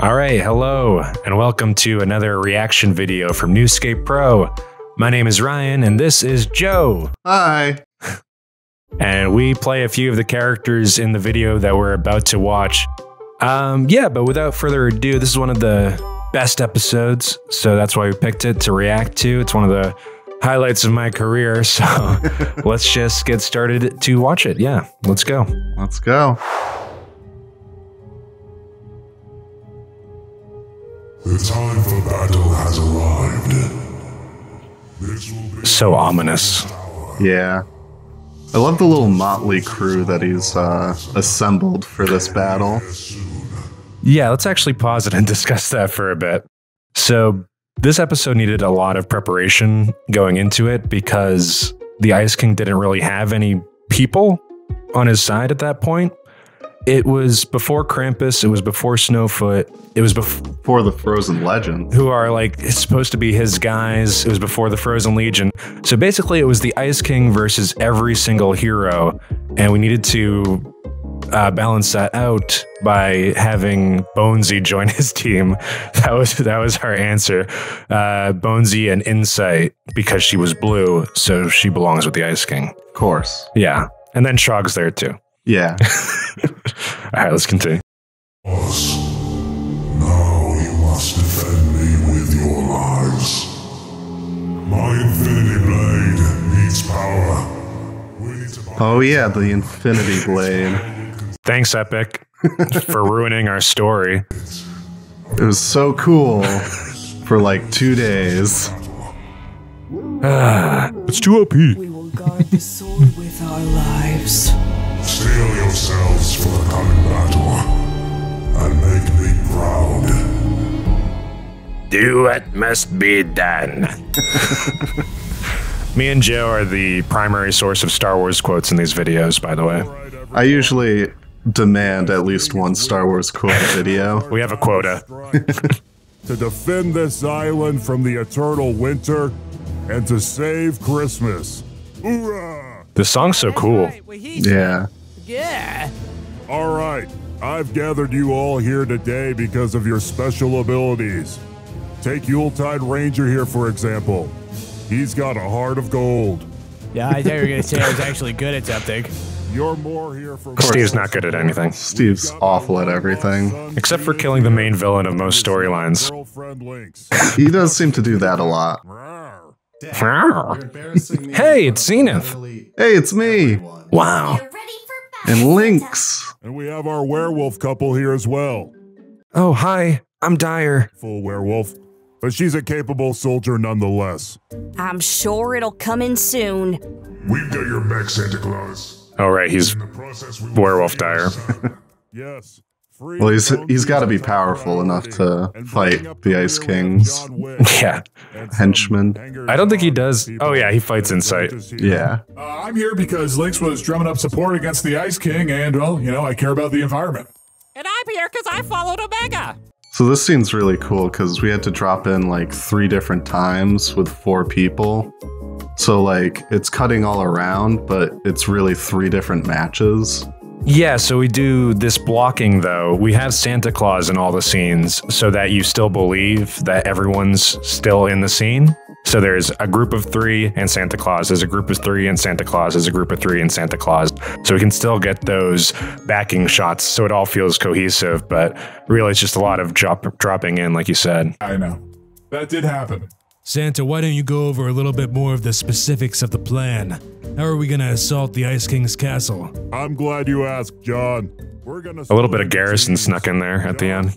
Alright, hello, and welcome to another reaction video from Newscape Pro. My name is Ryan, and this is Joe. Hi. And we play a few of the characters in the video that we're about to watch. But without further ado, this is one of the best episodes, so that's why we picked it to react to. It's one of the highlights of my career, so let's just get started to watch it. Yeah, let's go. Let's go. The time for battle has arrived. So ominous. Yeah. I love the little motley crew that he's assembled for this battle. Yeah, let's actually pause it and discuss that for a bit. So this episode needed a lot of preparation going into it because the Ice King didn't really have any people on his side at that point. It was before Krampus, it was before Snowfoot, it was before the Frozen Legend, who are like supposed to be his guys. It was before the Frozen Legion. So basically it was the Ice King versus every single hero, and we needed to balance that out by having Bonesy join his team. That was our answer. Bonesy and Insight, because she was blue, so she belongs with the Ice King. Of course. Yeah, and then Shog's there too. Yeah. All right, let's continue. Us. Now you must defend me with your lives. My Infinity Blade needs power. Oh yeah, the Infinity Blade. Thanks, Epic, for ruining our story. It was so cool for like 2 days. It's too OP. We will guard the sword with our lives. Steel yourselves for the coming battle, and make me proud. Do what must be done. Me and Joe are the primary source of Star Wars quotes in these videos, by the way. I usually demand at least one Star Wars quote video. We have a quota. To defend this island from the eternal winter and to save Christmas. Hoorah! This song's so cool. Yeah. Yeah. All right, I've gathered you all here today because of your special abilities. Take Yuletide Ranger here, for example. He's got a heart of gold. Yeah, I thought you were going to say I was actually good at something. You're more here for... Steve's not good at anything. Steve's awful at everything. Except for killing the main villain of most storylines. He does seem to do that a lot. Hey, it's Zenith. Hey, it's me. Wow. And Lynx. And we have our werewolf couple here as well. Oh, hi. I'm Dyer. Full werewolf. But she's a capable soldier nonetheless. I'm sure it'll come in soon. We've got your back, Santa Claus. Oh, right, he's Werewolf Dyer. Yes. Well, he's got to be powerful enough to fight the Ice King's Yeah. henchmen. I don't think he does. Oh, yeah, he fights Insight. Yeah. I'm here because Lynx was drumming up support against the Ice King, and, well, you know, I care about the environment. And I'm here because I followed Omega. So this scene's really cool because we had to drop in like 3 different times with 4 people. So like it's cutting all around, but it's really 3 different matches. Yeah, so we do this blocking, though. We have Santa Claus in all the scenes so that you still believe that everyone's still in the scene. So there's a group of 3 and Santa Claus. There's a group of 3 and Santa Claus. There's a group of 3 and Santa Claus. So we can still get those backing shots so it all feels cohesive, but really it's just a lot of dropping in, like you said. I know. That did happen. Santa, why don't you go over a little bit more of the specifics of the plan? How are we gonna assault the Ice King's castle? I'm glad you asked, John. We're gonna A little bit of Garrison snuck in there at the end.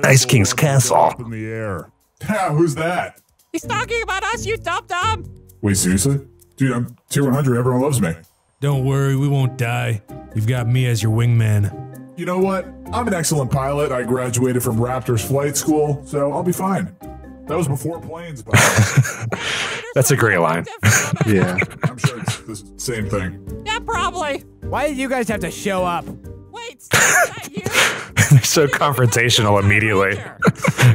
Ice King's castle. In the air. Yeah, who's that? He's talking about us, you dum-dum. Wait, seriously? Dude, I'm tier 100, everyone loves me. Don't worry, we won't die. You've got me as your wingman. You know what? I'm an excellent pilot. I graduated from Raptors flight school, so I'll be fine. That was before planes, but... That's a great line. Yeah. I'm sure it's the same thing. Yeah, probably. Why did you guys have to show up? Wait, is that you? They're so confrontational immediately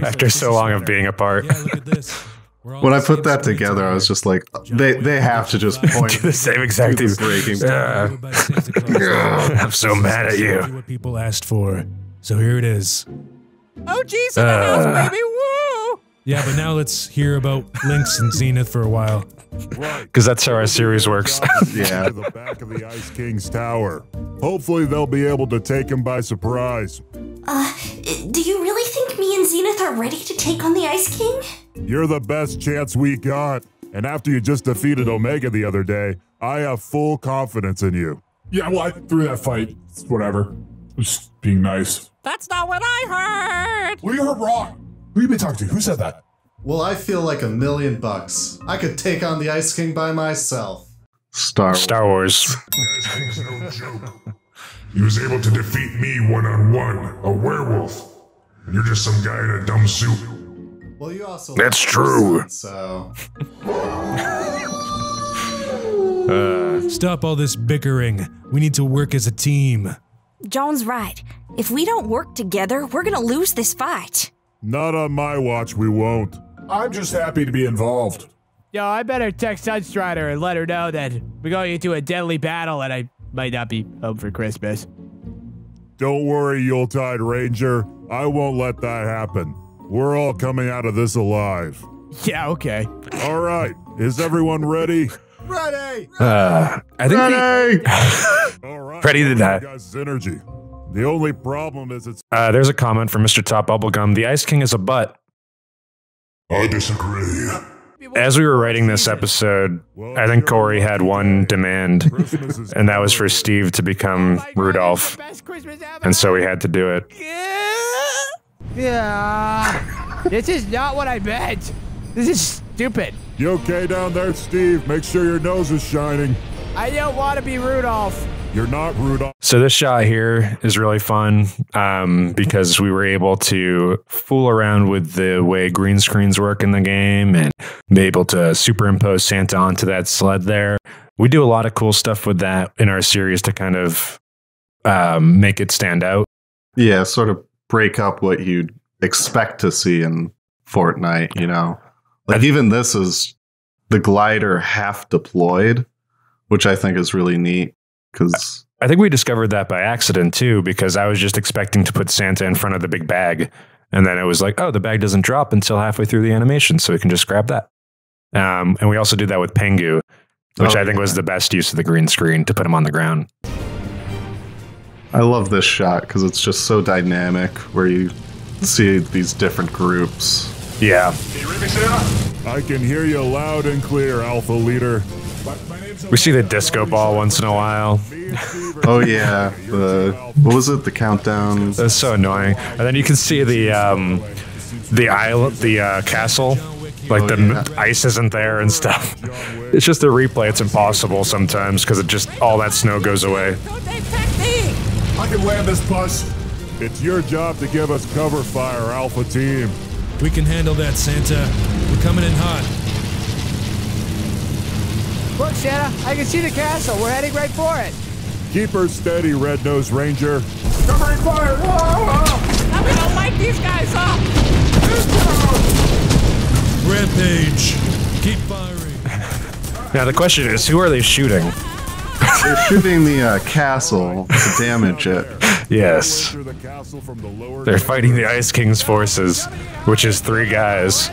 after so long of being apart. Yeah, look at this. When I put that together, I was just like, they have to just point Do the same exact to thing. the breaking. I'm so mad at you. What people asked for. So here it is. Oh, geez, in the house, baby. Woo! Yeah, but now let's hear about Lynx and Zenith for a while. Because that's how our series works. Yeah. To the back of the Ice King's tower. Hopefully they'll be able to take him by surprise. Do you really think me and Zenith are ready to take on the Ice King? You're the best chance we got. And after you just defeated Omega the other day, I have full confidence in you. Yeah, well, I threw that fight. It's whatever. Just being nice. That's not what I heard. Well, you heard wrong. Who you been talking to? Who said that? Well, I feel like $1 million. I could take on the Ice King by myself. Star Wars. Ice King's no joke. He was able to defeat me one-on-one, a werewolf. And you're just some guy in a dumb suit. Well, you also. That's true. So. Stop all this bickering. We need to work as a team. John's right. If we don't work together, we're gonna lose this fight. Not on my watch, we won't. I'm just happy to be involved. Yo, I better text Sunstrider and let her know that we're going into a deadly battle and I might not be home for Christmas. Don't worry, Yuletide Ranger. I won't let that happen. We're all coming out of this alive. Yeah, okay. All right, is everyone ready? Ready! I think All right. Ready to die. Guys, energy. The only problem is it's. there's a comment from Mr. Top Bubblegum. The Ice King is a butt. I disagree. As we were writing this episode, I think Corey had one demand, and that was for Steve to become Rudolph. And so we had to do it. Yeah. This is not what I meant. This is stupid. You okay down there, Steve? Make sure your nose is shining. I don't want to be Rudolph. You're not Rudolph. So this shot here is really fun because we were able to fool around with the way green screens work in the game and be able to superimpose Santa onto that sled there. We do a lot of cool stuff with that in our series to kind of make it stand out. Yeah, sort of break up what you'd expect to see in Fortnite, you know? Like, even this is the glider half deployed, which I think is really neat. Because I think we discovered that by accident too, because I was just expecting to put Santa in front of the big bag. And then it was like, oh, the bag doesn't drop until halfway through the animation, so we can just grab that. And we also do that with Pengu, which I think was the best use of the green screen to put him on the ground. I love this shot because it's just so dynamic where you see these different groups. Yeah. Can you read me, Santa? I can hear you loud and clear, Alpha Leader. We see the disco ball once in a while. Oh yeah, what was it? The countdown. That's so annoying. And then you can see the island, the castle. Like the ice isn't there and stuff. It's just a replay. It's impossible sometimes because it just all that snow goes away. I can land this bus. It's your job to give us cover fire, Alpha Team. We can handle that, Santa. We're coming in hot. Look, Santa, I can see the castle. We're heading right for it. Keep her steady, Red-Nosed Ranger. Covering fire! I'm gonna light these guys up. Rampage. Keep firing. Now the question is, who are they shooting? They're shooting the castle to damage it. Yes. They're fighting the Ice King's forces, which is 3 guys.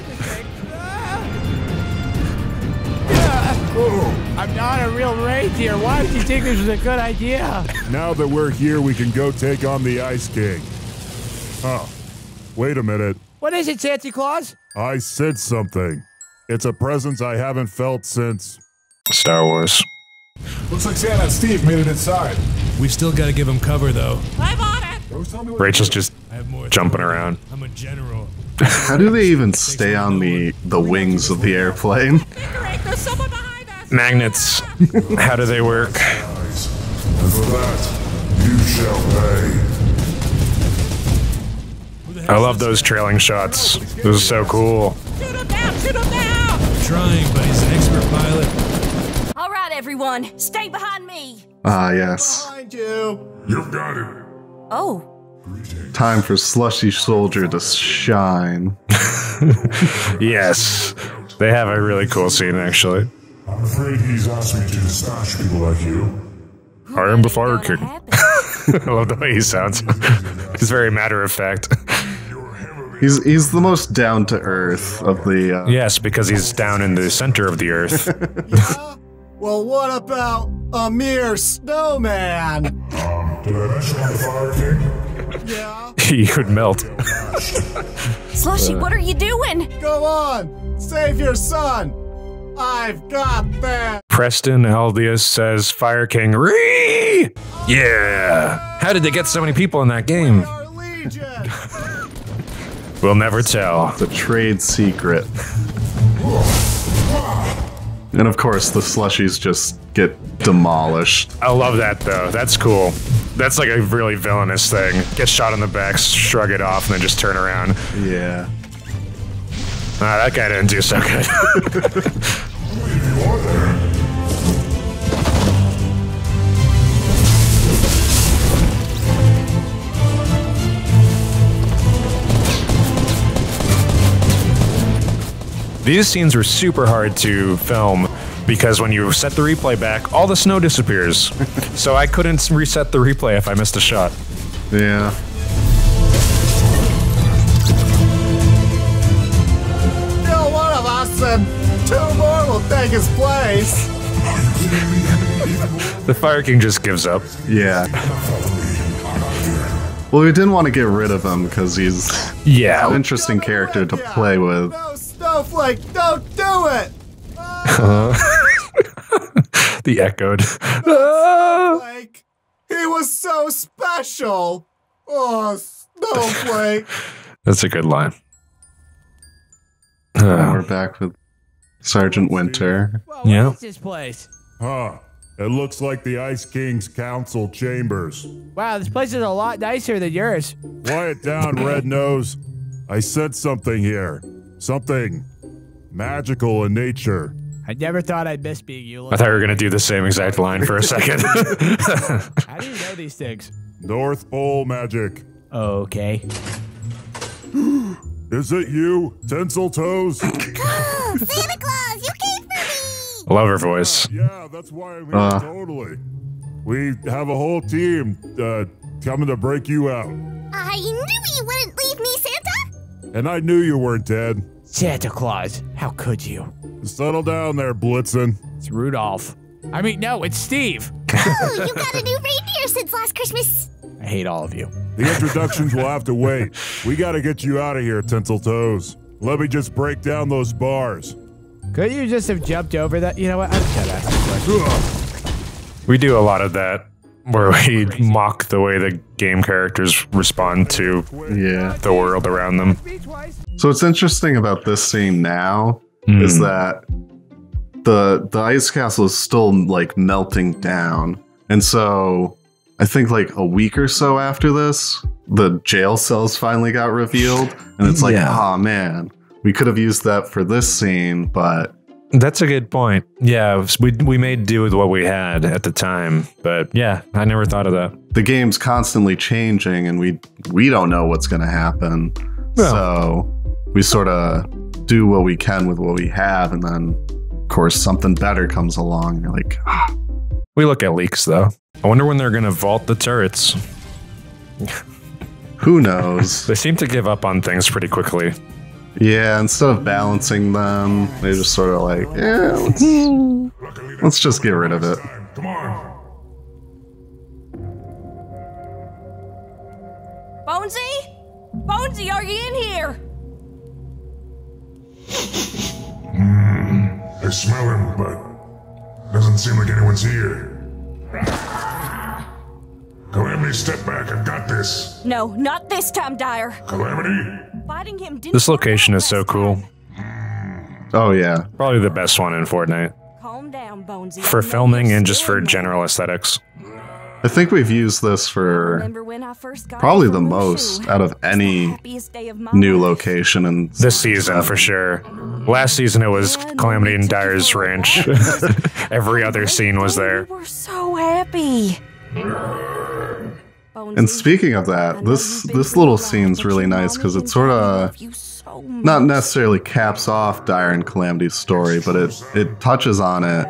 I'm not a real reindeer. Why did you think this was a good idea? Now that we're here, we can go take on the Ice King. Huh. Wait a minute. What is it, Santa Claus? I sense something. It's a presence I haven't felt since... Star Wars. Looks like Santa and Steve made it inside. We still gotta give him cover, though. I'm on it. Rachel's just jumping around. I'm a general. How do they even stay on the wings of the airplane? There's someone behind us. Magnets. How do they work? And for that, you shall pay. I love those trailing shots. This is so cool. Shoot him down! Shoot him down! Trying, but he's an expert pilot. All right, everyone, stay behind me. Ah, yes. Behind you. You've got it. Oh. Time for Slushy Soldier to shine. Yes. They have a really cool scene, actually. I'm afraid he's asked me to dispatch people like you. I am the Fire King. I love the way he sounds. He's very matter of fact. Your He's the most down to earth of the. Yes, because he's down in the center of the earth. Yeah? Well, what about a mere snowman? Did I mention I'm the Fire King? Yeah. He would melt. Slushy, what are you doing? Go on, save your son. I've got that. Preston Aldius says Fire King. Ree! Yeah. How did they get so many people in that game? Our legion. We'll never tell. It's a trade secret. And of course, the slushies just get demolished. I love that though. That's cool. That's like a really villainous thing. Get shot in the back, shrug it off, and then just turn around. Yeah. Ah, that guy didn't do so good. These scenes were super hard to film because when you set the replay back, all the snow disappears. So I couldn't reset the replay if I missed a shot. Yeah. Kill one of us and two more will take his place. The Fire King just gives up. Yeah. Well, we didn't want to get rid of him because he's an interesting character to play with. No, Snowflake, don't do it. The echoed. Snowflake, he was so special. Oh, Snowflake. That's a good line. And we're back with Sergeant Winter. Whoa, Yeah. what is this place? Huh. It looks like the Ice King's council chambers. Wow, this place is a lot nicer than yours. Quiet down, Red Nose. I said something here. Something magical in nature. I never thought I'd miss being you. I thought you were going to do the same exact line for a second. How do you know these things? North Pole magic. Okay. Is it you, Tinsel Toes? Santa Claus, you came for me! I love her voice. Yeah, that's why I'm here, totally. We have a whole team coming to break you out. I knew you wouldn't leave me, Santa! And I knew you weren't dead. Santa Claus, how could you? Settle down there, Blitzen. It's Rudolph. I mean, no, it's Steve. Oh, you got a new reindeer since last Christmas. I hate all of you. The introductions will have to wait. We gotta get you out of here, Tinsel Toes. Let me just break down those bars. Couldn't you just have jumped over that? You know what? I'm just gonna ask you a question. We do a lot of that where we mock the way the game characters respond to the world around them. So what's interesting about this scene now is that the ice castle is still like melting down. And so I think like a week or so after this, the jail cells finally got revealed. And it's like, oh man, we could have used that for this scene, but that's a good point. Yeah, we made do with what we had at the time, but yeah, I never thought of that. The game's constantly changing, and we don't know what's going to happen. Well, so we sort of do what we can with what we have, and then of course something better comes along. And you're like, ah. We look at leaks though. I wonder when they're going to vault the turrets. Who knows? They seem to give up on things pretty quickly. Yeah, instead of balancing them, they just sort of like, yeah, let's just get rid of it. Come on. Bonesy? Bonesy, are you in here? I smell him, but doesn't seem like anyone's here. Calamity, step back. I've got this. No, not this time, Dyer. Calamity? Fighting him didn't This location is so cool. Oh yeah. Probably the best one in Fortnite. Calm down, Bonesy. For filming and just for general aesthetics. I think we've used this for probably the most out of any new location in this season for sure. Last season it was Calamity and Dyer's ranch. Every other scene was there. We're so happy. And speaking of that, this little scene's really nice because it sort of not necessarily caps off Dyer and Calamity's story, but it touches on it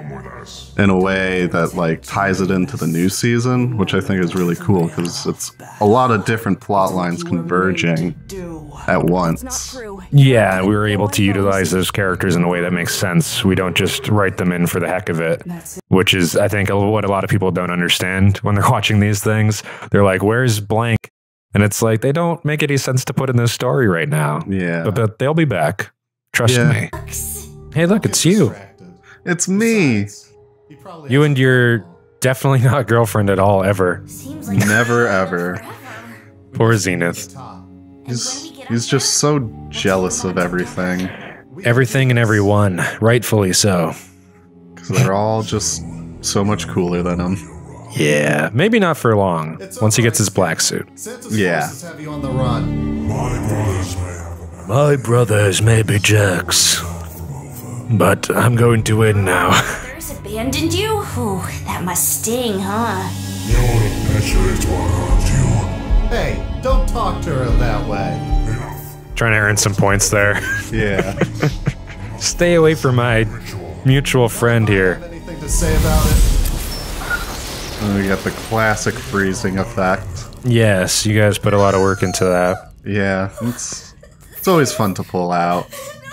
in a way that like ties it into the new season, which I think is really cool because it's a lot of different plot lines converging at Not once. true. Yeah, we were able to utilize those characters in a way that makes sense. We don't just write them in for the heck of it, which is, I think, what a lot of people don't understand when they're watching these things. They're like, where's blank? And it's like, they don't make any sense to put in this story right now. Yeah. But they'll be back. Trust Yeah. me. Hey, look, it's you. It's me. You and your definitely not girlfriend at all, ever. Seems like Never ever. Poor Zenith. He's just so jealous of everything. Everything and everyone, rightfully so. Because they're all just so much cooler than him. Yeah, maybe not for long, once he gets his black suit. Yeah. Have you on the run? My brothers may be jerks, but I'm going to win now. Brothers abandoned you? Ooh, that must sting, huh? Hey, don't talk to her that way. Trying to earn some points there. Yeah. Stay away from my mutual friend here. Anything to say about it? And we got the classic freezing effect. Yes, you guys put a lot of work into that. Yeah, it's always fun to pull out.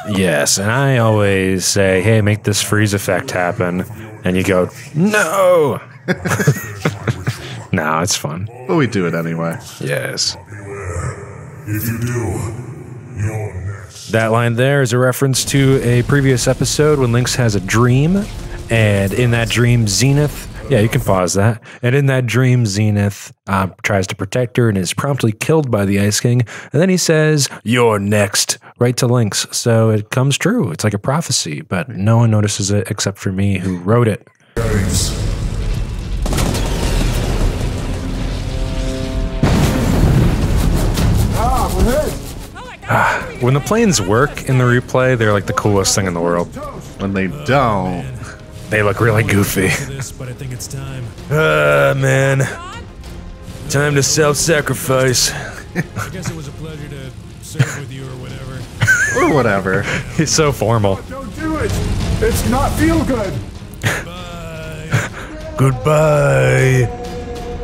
Yes, and I always say, hey, make this freeze effect happen. And you go, no! No, it's fun. But we do it anyway. Yes. If you do, you're next. That line there is a reference to a previous episode when Lynx has a dream. And in that dream, Zenith... Yeah, you can pause that. And in that dream, Zenith tries to protect her and is promptly killed by the Ice King. And then he says, "You're next," right to Lynx. So it comes true. It's like a prophecy, but no one notices it except for me who wrote it. When the planes work in the replay, they're like the coolest thing in the world. When they don't, they look really goofy. But I think it's time. Man. Time to self-sacrifice. I guess it was a pleasure to serve with you or whatever. or whatever. He's so formal. Don't do it. It's not feel good. Goodbye.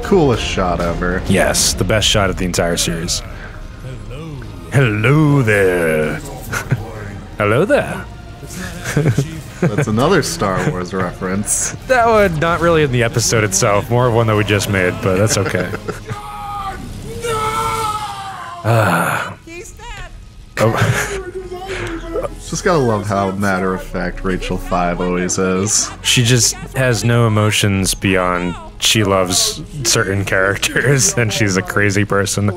Coolest shot ever. Yes, the best shot of the entire series. Hello there. Hello there. That's another Star Wars reference. That one, not really in the episode itself, more of one that we just made, but that's okay. Just gotta love how matter of fact Rachel 5 always is. She just has no emotions beyond she loves certain characters and she's a crazy person.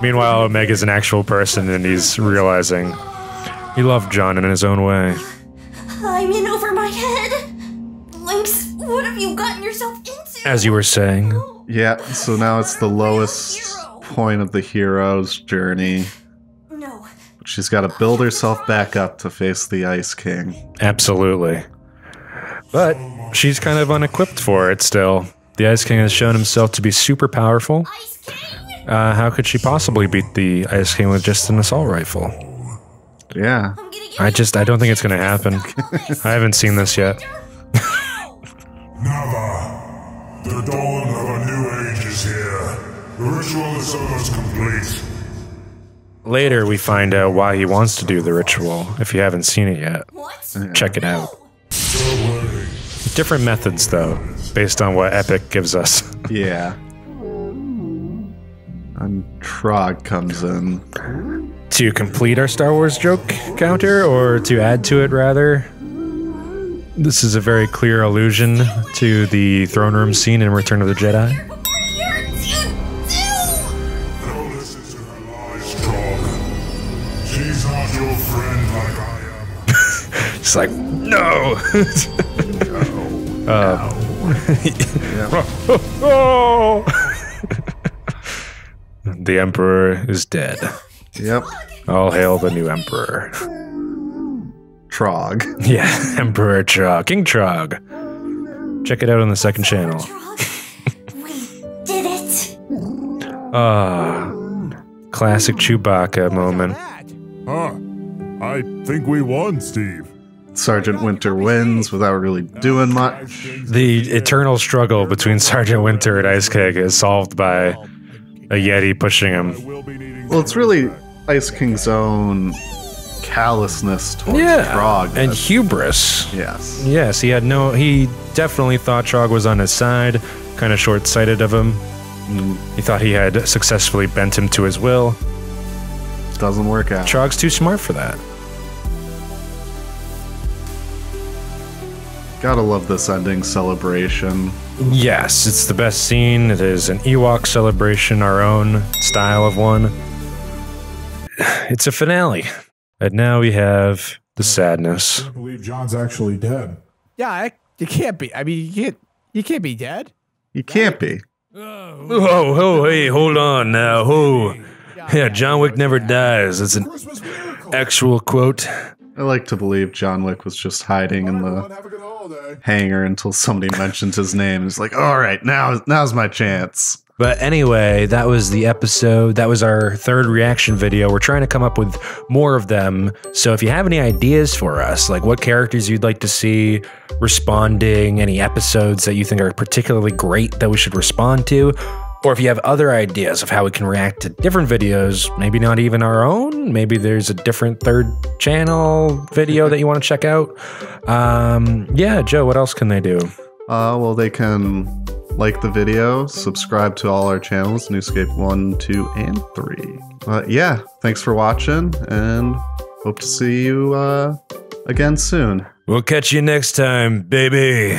Meanwhile, Omega's an actual person and he's realizing he loved John in his own way. I'm in over my head. Lynx, what have you gotten yourself into? As you were saying. Yeah, so now it's the lowest point of the hero's journey. No. She's got to build herself back up to face the Ice King. Absolutely. But she's kind of unequipped for it still. The Ice King has shown himself to be super powerful. How could she possibly beat the Ice King with just an assault rifle? Yeah. I don't think it's going to happen. I haven't seen this yet. Nava, the dawn of a new age is here. The ritual is almost complete. Later, we find out why he wants to do the ritual. If you haven't seen it yet, check it out. Different methods, though, based on what Epic gives us. Yeah. And Trog comes in. To complete our Star Wars joke counter, or to add to it, rather. This is a very clear allusion to the throne room scene in Return of the Jedi. Don't listen to her lies, Trog. She's not your friend like I am. It's like, no! The Emperor is dead. Yep. All hail the new Emperor. Trog. Yeah, Emperor Trog. King Trog. Check it out on the second channel. Did it? Classic Chewbacca moment. Huh. I think we won, Steve. Sergeant Winter wins without really doing much. The eternal struggle between Sergeant Winter and Ice King is solved by a Yeti pushing him. Well, it's really Ice King's own callousness towards Trog. And hubris. Yes. Yes, he definitely thought Trog was on his side. Kind of short-sighted of him. He thought he had successfully bent him to his will. Doesn't work out. Trog's too smart for that. Gotta love this ending celebration. Yes, it's the best scene. It is an Ewok celebration, our own style of one. It's a finale. And now we have the sadness. I can't believe John's actually dead. Yeah, you can't be. I mean, you can't be dead. You can't be. Oh, hey, hold on now. Oh, yeah, John Wick never dies. It's an actual quote. I like to believe John Wick was just hiding in the hangar until somebody mentioned his name. It's like, all right, now's my chance. But anyway, that was the episode. That was our third reaction video. We're trying to come up with more of them. So if you have any ideas for us, like what characters you'd like to see responding, any episodes that you think are particularly great that we should respond to, or if you have other ideas of how we can react to different videos, maybe not even our own, maybe there's a different third channel video that you want to check out. Yeah, Joe, what else can they do? Well, they can like the video, subscribe to all our channels, Newscape 1, 2, and 3. Yeah, thanks for watching, and hope to see you again soon. We'll catch you next time, baby.